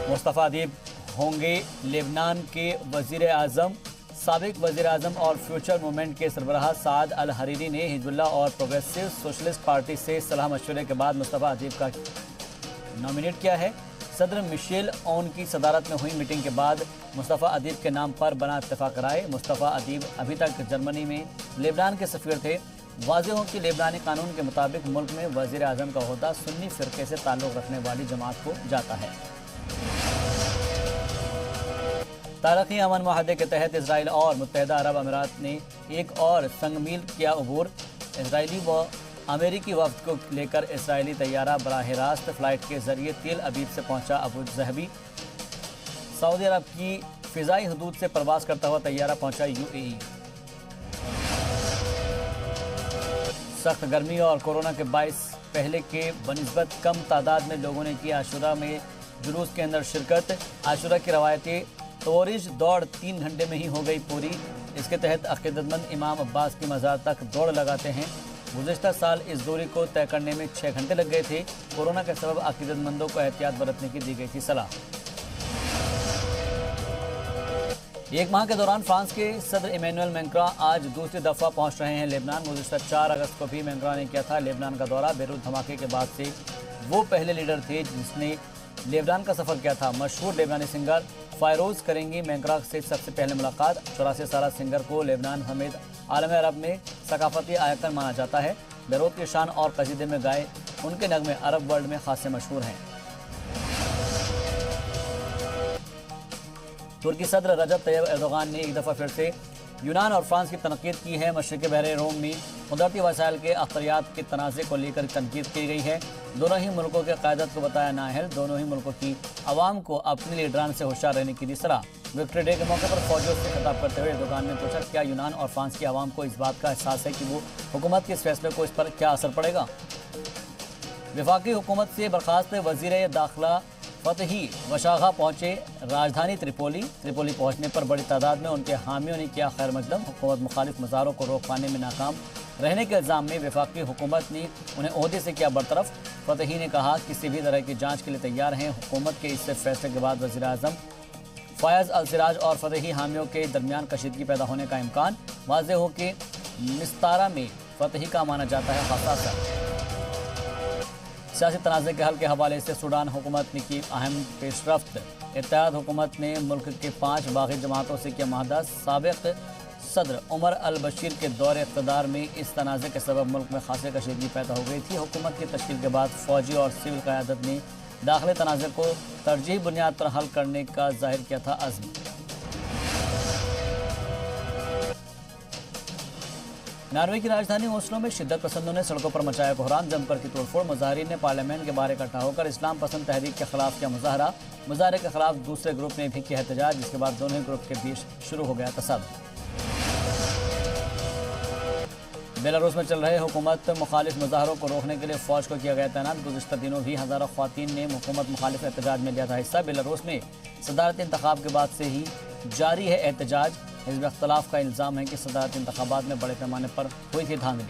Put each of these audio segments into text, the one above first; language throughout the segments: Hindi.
मुस्तफ़ा अदीब होंगे लेबनान के वज़ीर आज़म। साबिक वज़ीर आज़म और फ्यूचर मूवमेंट के सरबराह साद अल हरीरी ने हिजबुल्लाह और प्रोग्रेसिव सोशलिस्ट पार्टी से सलाह मशवरे के बाद मुस्तफ़ा अदीब का नॉमिनेट किया है। सदर मिशेल ओन की सदारत में हुई मीटिंग के बाद मुस्तफ़ा अदीब के नाम पर बना इत्तेफाक राय। मुस्तफ़ा अदीब अभी तक जर्मनी में लेबनान के सफ़ीर थे। वाज़ेह हो कि लेबनानी कानून के मुताबिक मुल्क में वज़ीर आज़म का ओहदा सुन्नी फ़िरक़े से ताल्लुक़ रखने वाली जमात को जाता है। तारीख़ी अमन मुआहदे के तहत इसराइल और मुत्तहिदा अरब अमीरात ने एक और संगमील किया अबूर। इसराइली व अमेरिकी वफ़द को लेकर इसराइली तैयारा बराह रास्त फ़्लाइट के ज़रिए तेल अबीब से पहुंचा अबू ज़हबी। सऊदी अरब की फ़िज़ाई हदूद से प्रवास करता हुआ तैयारा पहुंचा UAE। सख्त गर्मी और कोरोना के बाइस पहले के बनिस्बत कम तादाद में लोगों ने की आशुरा में जुलूस के अंदर शिरकत। आशुरा की रवायती तोरिश दौड़ 3 घंटे में ही हो गई पूरी। इसके तहत अक़ीदतमंद इमाम अब्बास की मज़ार तक दौड़ लगाते हैं। गुज़िश्ता साल इस दूरी को तय करने में 6 घंटे लग गए थे। कोरोना के सबब अक़ीदतमंदों को एहतियात बरतने की दी गई थी सलाह। एक माह के दौरान फ्रांस के सदर इमैनुअल मैक्रों आज दूसरी दफ़ा पहुंच रहे हैं लेबनान। गुज़िश्ता 4 अगस्त को भी मैक्रों ने किया था लेबनान का दौरा। बेरूत धमाके के बाद से वो पहले लीडर थे जिसने लेबनान का सफ़र किया था। मशहूर लेबनानी सिंगर फ़ायरोज़ करेंगी मैक्रों से सबसे पहले मुलाकात। 84 साल सिंगर को लेबनान समेत आलम अरब में सकाफती आयकन माना जाता है। बेरूत के शान और कसीदे में गाए उनके नगमे अरब वर्ल्ड में खासे मशहूर हैं। तुर्की सदर रजब तैयब एर्दोगान ने एक दफ़ा फिर से यूनान और फ्रांस की तनकीद की है। मशरिक़ बहर रोम में कुदरती वसाइल के अख्तियात के तनाज़े को लेकर तनकीद की गई है। दोनों ही मुल्कों के क़यादत को बताया नाअहल। दोनों ही मुल्कों की आवाम को अपने लीडरान से होशियार रहने की दी सलाह। विक्ट्री डे के मौके पर फौजियों से खिताब करते हुए एर्दोगान ने पूछा, क्या यूनान और फ्रांस की आवाम को इस बात का एहसास है कि वो हुकूमत के इस फैसले को इस पर क्या असर पड़ेगा। वफाकी हुकूमत से बर्खास्त वज़ीर दाखिला फ़तही वशागा पहुंचे राजधानी त्रिपोली। त्रिपोली पहुंचने पर बड़ी तादाद में उनके हामियों ने किया खैर मकदम। हुकूमत मुखालिफ मज़ारों को रोक पाने में नाकाम रहने के इल्ज़ाम में वफाकी हुकूमत ने उन्हें ओहदे से किया बरतरफ। फ़तही ने कहा किसी भी तरह की जाँच के लिए तैयार हैं। हुकूमत के इस फैसले के बाद वज़ीर आज़म फ़याज़ अल सिराज और फ़तही हामियों के दरमियान कशीदगी पैदा होने का इम्कान। वाज़ेह हो कि मिस्तारा में फ़तही का माना जाता है खासा असर। सियासी तनाज़े के हल के हवाले से सूडान हुकूमत ने की अहम पेशरफ्त। इत्तेहाद हुकूमत ने मुल्क के 5 बागी जमातों से किया माहदा। साबिक़ सदर उमर अल बशीर के दौरे इक़्तिदार में इस तनाज़े के सबब मुल्क में खासी कशीदगी पैदा हो गई थी। हुकूमत की तश्कील के बाद फ़ौजी और सिविल क़यादत ने दाखिली तनाज़े को तरजीही बुनियाद पर हल करने का ज़ाहिर किया था अज़्म। नॉर्वे की राजधानी ओस्लो में शिद्दत पसंदों ने सड़कों पर मचाया कोहराम। जमकर की तोड़फोड़। मुजाहिरीन ने पार्लियामेंट के बाहर इकट्ठा होकर इस्लाम पसंद तहरीक के खिलाफ किया मुजाहरा। मुजाहरे के खिलाफ दूसरे ग्रुप ने भी किया एहतजाज, जिसके बाद दोनों ग्रुप के बीच शुरू हो गया तसादुम। बेलारूस में चल रहे हुकूमत मुखालिफ मुजाहरों को रोकने के लिए फ़ौज को किया गया तैनात। गुज़िश्ता दिनों भी हज़ारों ख़वातीन ने हुकूमत मुखालिफ एहतजाज में लिया था हिस्सा। बेलारूस में सदारती इंतखाब के बाद से ही जारी है एहतजाज। हिज़्ब इख्तिलाफ का इल्ज़ाम है कि सदारती इंतखाबात में बड़े पैमाने पर हुई थी धांधली।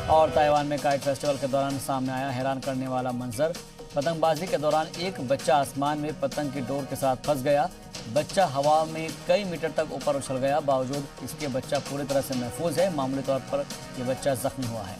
और ताइवान में काइट फेस्टिवल के दौरान सामने आया हैरान करने वाला मंजर। पतंगबाजी के दौरान एक बच्चा आसमान में पतंग की डोर के साथ फंस गया। बच्चा हवा में कई मीटर तक ऊपर उछल गया। बावजूद इसके बच्चा पूरी तरह से महफूज है। मामूली तौर पर यह बच्चा जख्मी हुआ है।